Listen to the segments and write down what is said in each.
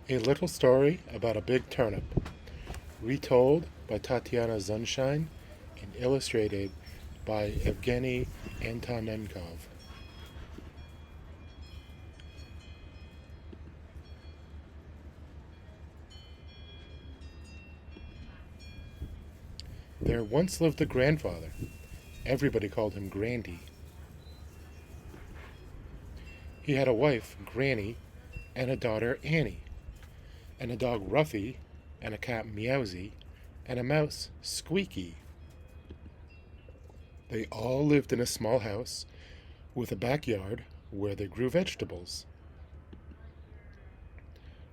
A little story about a big turnip, retold by Tatiana Sunshine and illustrated by Evgeny Antonenkov. There once lived a grandfather. Everybody called him Grandy. He had a wife, Granny, and a daughter, Annie, and a dog, Ruffy, and a cat, Meowsy, and a mouse, Squeaky. They all lived in a small house with a backyard where they grew vegetables.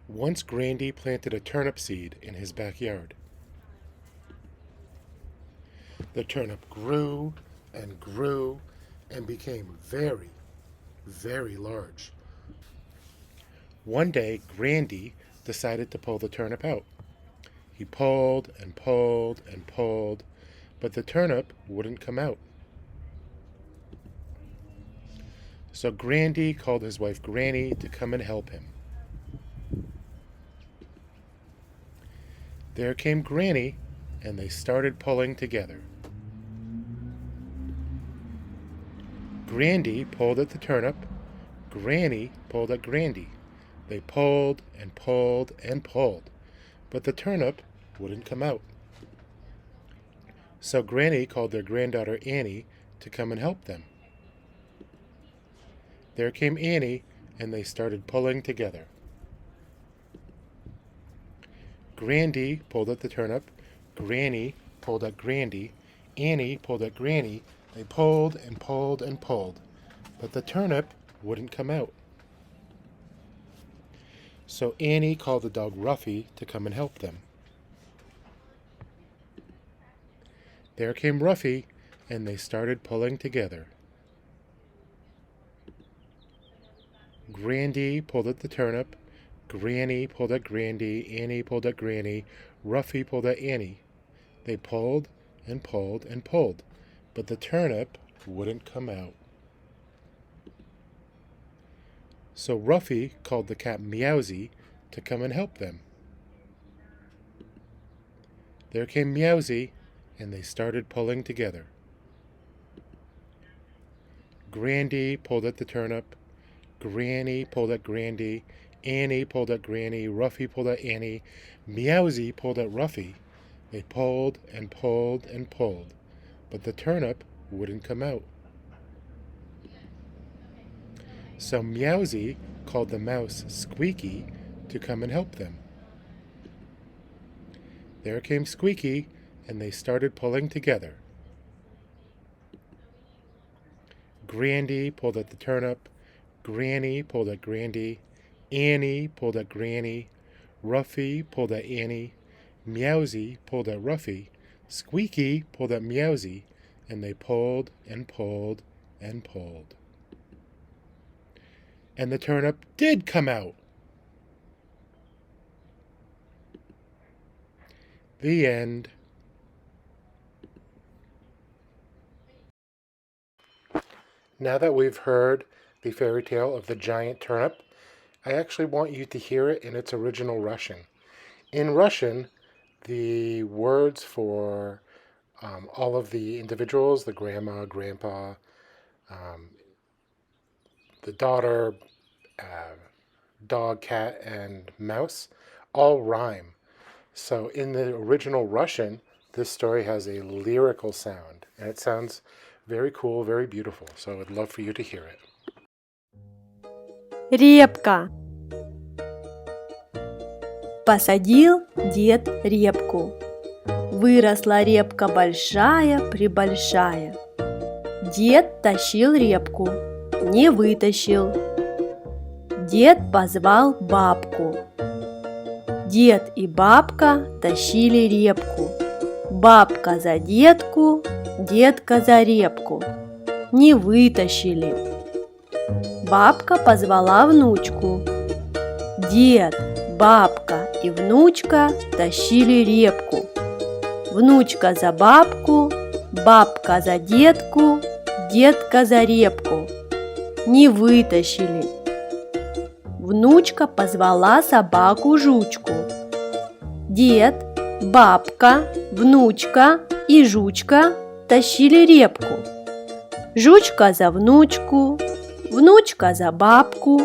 Once Grandy planted a turnip seed in his backyard. The turnip grew and became very, very large. One day, Grandy decided to pull the turnip out. He pulled and pulled and pulled, but the turnip wouldn't come out. So Grandy called his wife Granny to come and help him. There came Granny, and they started pulling together. Grandy pulled at the turnip. Granny pulled at Grandy. They pulled and pulled and pulled, but the turnip wouldn't come out. So Granny called their granddaughter Annie to come and help them. There came Annie, and they started pulling together. Grandy pulled at the turnip. Granny pulled at Grandy. Annie pulled at Granny. They pulled and pulled and pulled, but the turnip wouldn't come out. So Annie called the dog Ruffy to come and help them. There came Ruffy, and they started pulling together. Grandy pulled at the turnip. Granny pulled at Grandy. Annie pulled at Granny. Ruffy pulled at Annie. They pulled and pulled and pulled, but the turnip wouldn't come out. So Ruffy called the cat Meowsy to come and help them. There came Meowsy, and they started pulling together. Grandy pulled at the turnip. Granny pulled at Grandy. Annie pulled at Granny. Ruffy pulled at Annie. Meowsy pulled at Ruffy. They pulled and pulled and pulled, but the turnip wouldn't come out. So Meowsy called the mouse Squeaky to come and help them. There came Squeaky, and they started pulling together. Grandy pulled at the turnip. Granny pulled at Grandy. Annie pulled at Granny. Ruffy pulled at Annie. Meowsy pulled at Ruffy. Squeaky pulled at Meowsy, and they pulled and pulled and pulled. And the turnip did come out. The end. Now that we've heard the fairy tale of the giant turnip, I actually want you to hear it in its original Russian. In Russian, the words for all of the individuals, the grandma, grandpa, the daughter, dog, cat, and mouse, all rhyme. So in the original Russian, this story has a lyrical sound, and it sounds very cool, very beautiful. So I'd love for you to hear it. Репка. Посадил дед репку. Выросла репка большая-пребольшая. Дед тащил репку, не вытащил. Дед позвал бабку. Дед и бабка тащили репку. Бабка за детку, детка за репку. Не вытащили. Бабка позвала внучку. Дед, бабка и внучка тащили репку. Внучка за бабку, бабка за детку, детка за репку. Не вытащили. внучка позвала собаку Жучку. Дед, бабка, внучка и Жучка тащили репку. Жучка за внучку, внучка за бабку,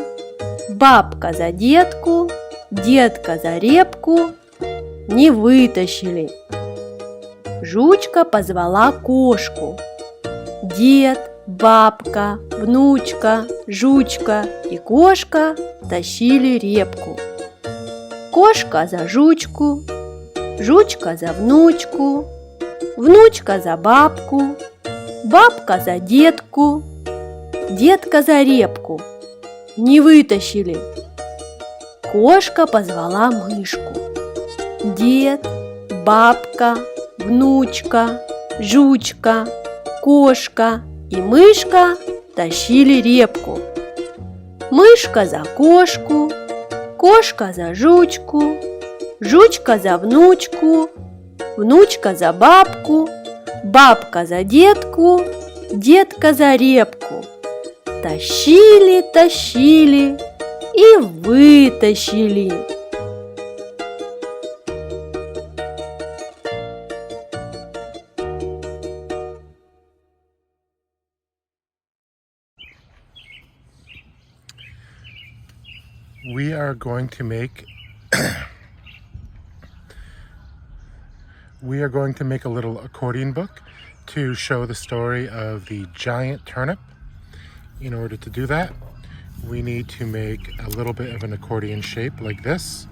бабка за детку, детка за репку не вытащили. Жучка позвала кошку. Дед, бабка, внучка, Жучка и кошка тащили репку. Кошка за Жучку, Жучка за внучку, внучка за бабку, бабка за детку, детка за репку. Не вытащили. Кошка позвала мышку. Дед, бабка, внучка, Жучка, кошка и мышка тащили репку. Мышка за кошку, кошка за Жучку, Жучка за внучку, внучка за бабку, бабка за детку, детка за репку. Тащили, тащили и вытащили. We are going to make a little accordion book to show the story of the giant turnip. In order to do that, we need to make a little bit of an accordion shape like this.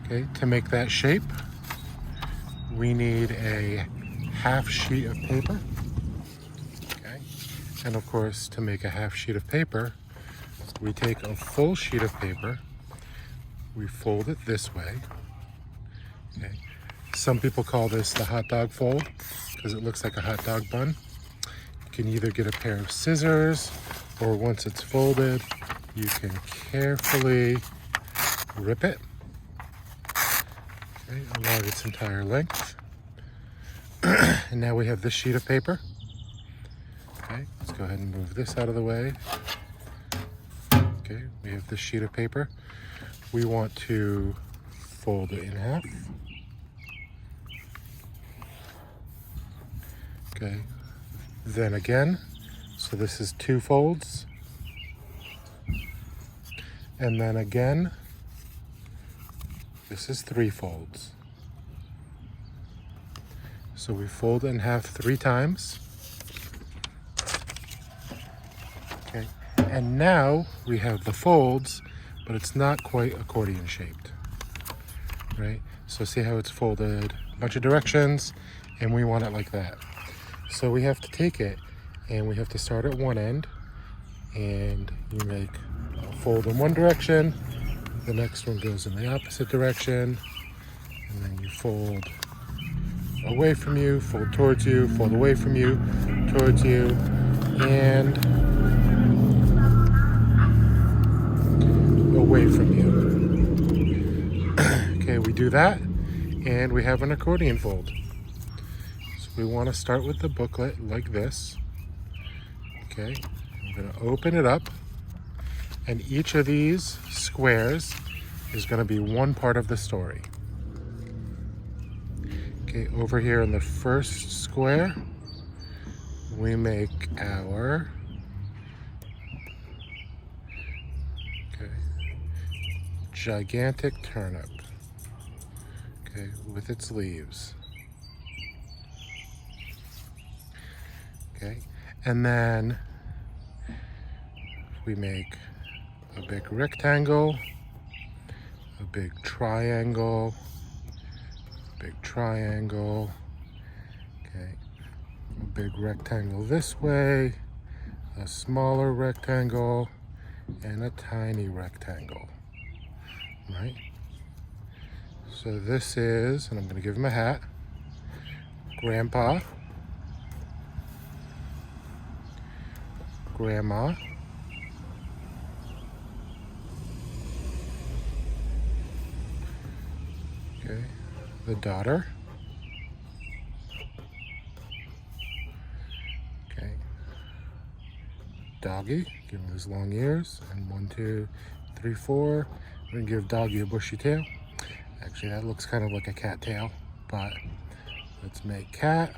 Okay, to make that shape, we need a half sheet of paper. Okay, and of course, to make a half sheet of paper, we take a full sheet of paper, we fold it this way. Okay. Some people call this the hot dog fold because it looks like a hot dog bun. You can either get a pair of scissors, or once it's folded, you can carefully rip it, okay, along its entire length. And now we have this sheet of paper. Okay, let's go ahead and move this out of the way. Okay, we have this sheet of paper. We want to fold it in half. Okay, then again, so this is 2 folds. And then again, this is 3 folds. So we fold it in half 3 times. Okay, and now we have the folds, but it's not quite accordion shaped, right? So see how it's folded a bunch of directions, and we want it like that. So we have to take it, and we have to start at one end, and you make a fold in one direction, the next one goes in the opposite direction, and then you fold away from you, fold towards you, fold away from you, towards you, and away from you. Okay, we do that, and we have an accordion fold. So we want to start with the booklet like this. Okay, I'm going to open it up, and each of these squares is going to be one part of the story. Okay, over here in the first square, we make our gigantic turnip, okay, with its leaves. Okay, and then we make a big rectangle, a big triangle, big triangle, okay, a big rectangle this way, a smaller rectangle, and a tiny rectangle, right? So this is, and I'm going to give him a hat, Grandpa, Grandma, okay, the daughter, okay, Doggy, give him his long ears, and 1, 2, 3, 4. I'm going to give doggy a bushy tail. Actually, that looks kind of like a cat tail, but let's make cat.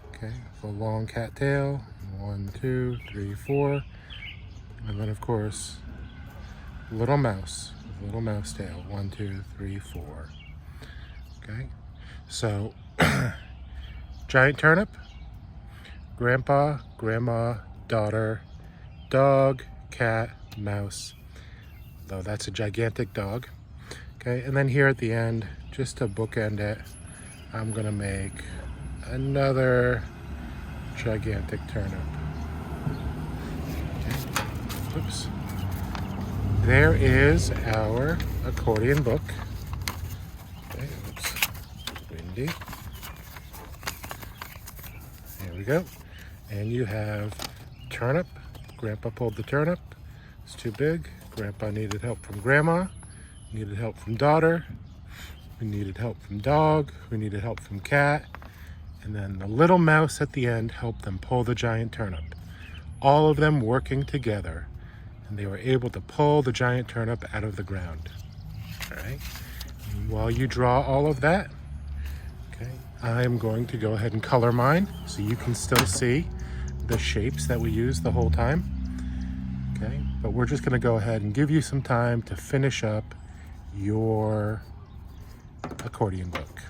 Okay, so long cat tail. 1, 2, 3, 4. And then, of course, little mouse tail. 1, 2, 3, 4. Okay, so giant turnip, grandpa, grandma, daughter, dog, cat, mouse. Though that's a gigantic dog. Okay, and then here at the end, just to bookend it, I'm gonna make another gigantic turnip. Okay. Oops. There is our accordion book. Okay, oops. Windy. There we go. And you have turnip. Grandpa pulled the turnip. It's too big. Grandpa needed help from grandma. Needed help from daughter. We needed help from dog. We needed help from cat. And then the little mouse at the end helped them pull the giant turnip. All of them working together. And they were able to pull the giant turnip out of the ground. All right. And while you draw all of that, okay, I'm going to go ahead and color mine so you can still see the shapes that we used the whole time. Okay, but we're just going to go ahead and give you some time to finish up your accordion book.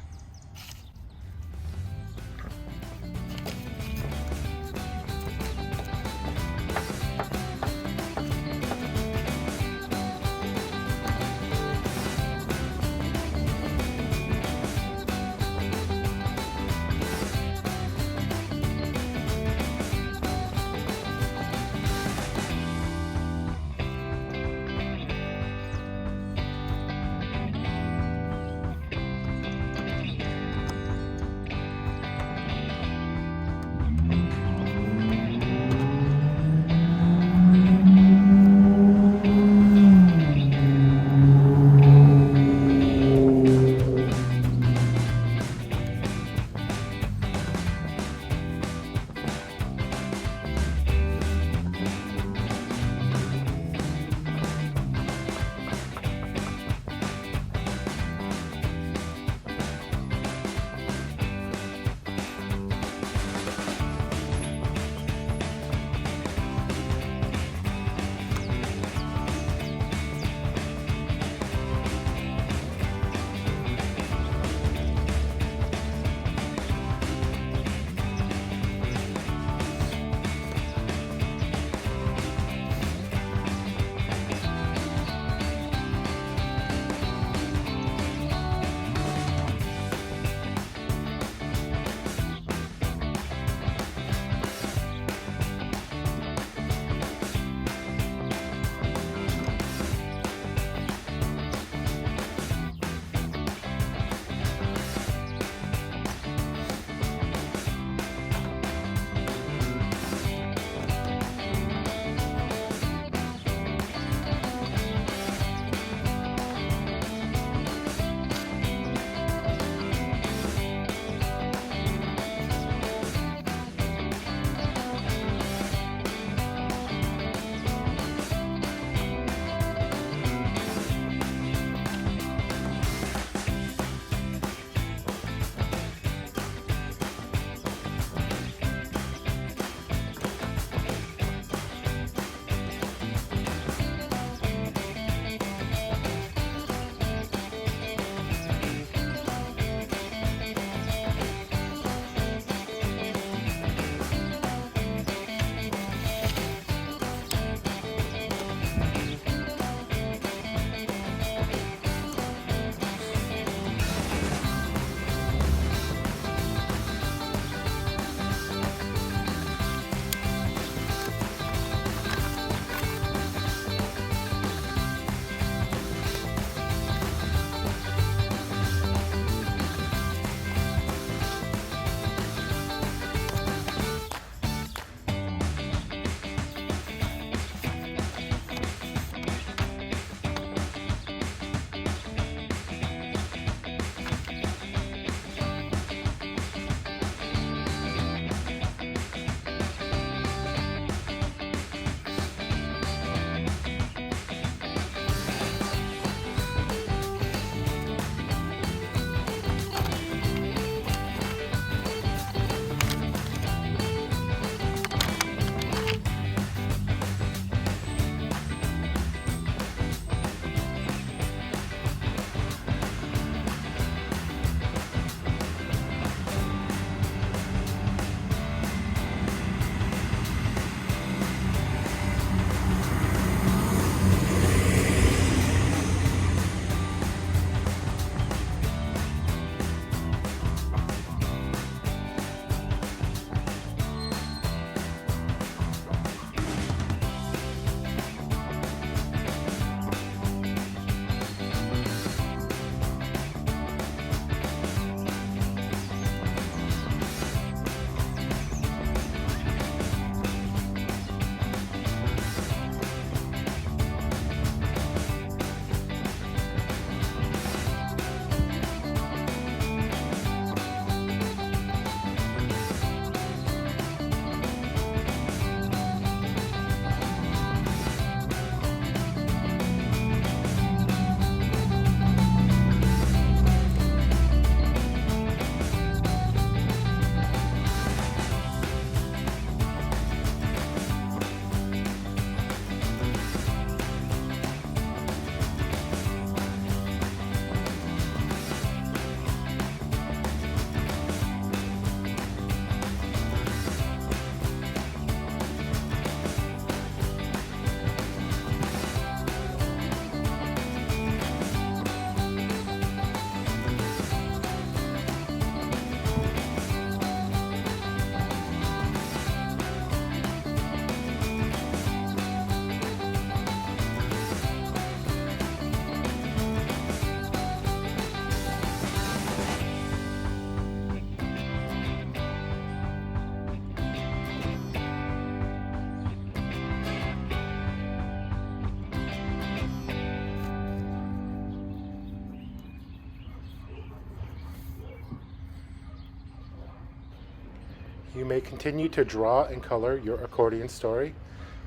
You may continue to draw and color your accordion story,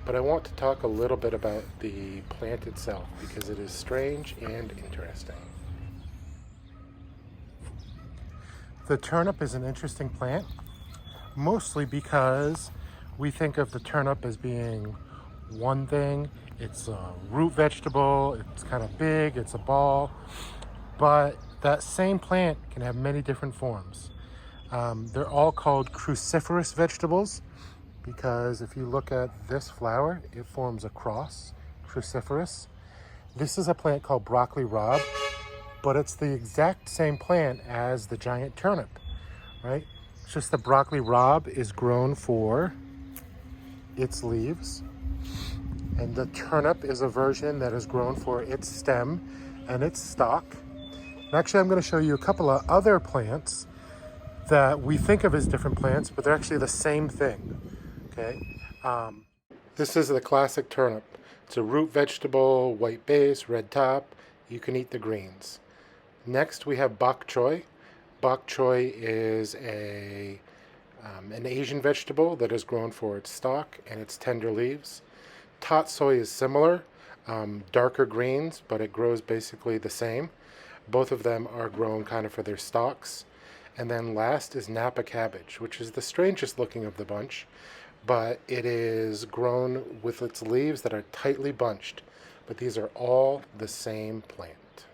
but I want to talk a little bit about the plant itself because it is strange and interesting. The turnip is an interesting plant, mostly because we think of the turnip as being one thing. It's a root vegetable, it's kind of big, it's a ball, but that same plant can have many different forms. They're all called cruciferous vegetables because if you look at this flower, it forms a cross, cruciferous. This is a plant called broccoli rabe, but it's the exact same plant as the giant turnip, right? It's just the broccoli rabe is grown for its leaves, and the turnip is a version that is grown for its stem and its stalk. And actually, I'm going to show you a couple of other plants that we think of as different plants, but they're actually the same thing, okay? This is the classic turnip. It's a root vegetable, white base, red top. You can eat the greens. Next, we have bok choy. Bok choy is an Asian vegetable that is grown for its stalk and its tender leaves. Tot soy is similar, darker greens, but it grows basically the same. Both of them are grown kind of for their stalks. And then last is Napa cabbage, which is the strangest looking of the bunch, but it is grown with its leaves that are tightly bunched. But these are all the same plant.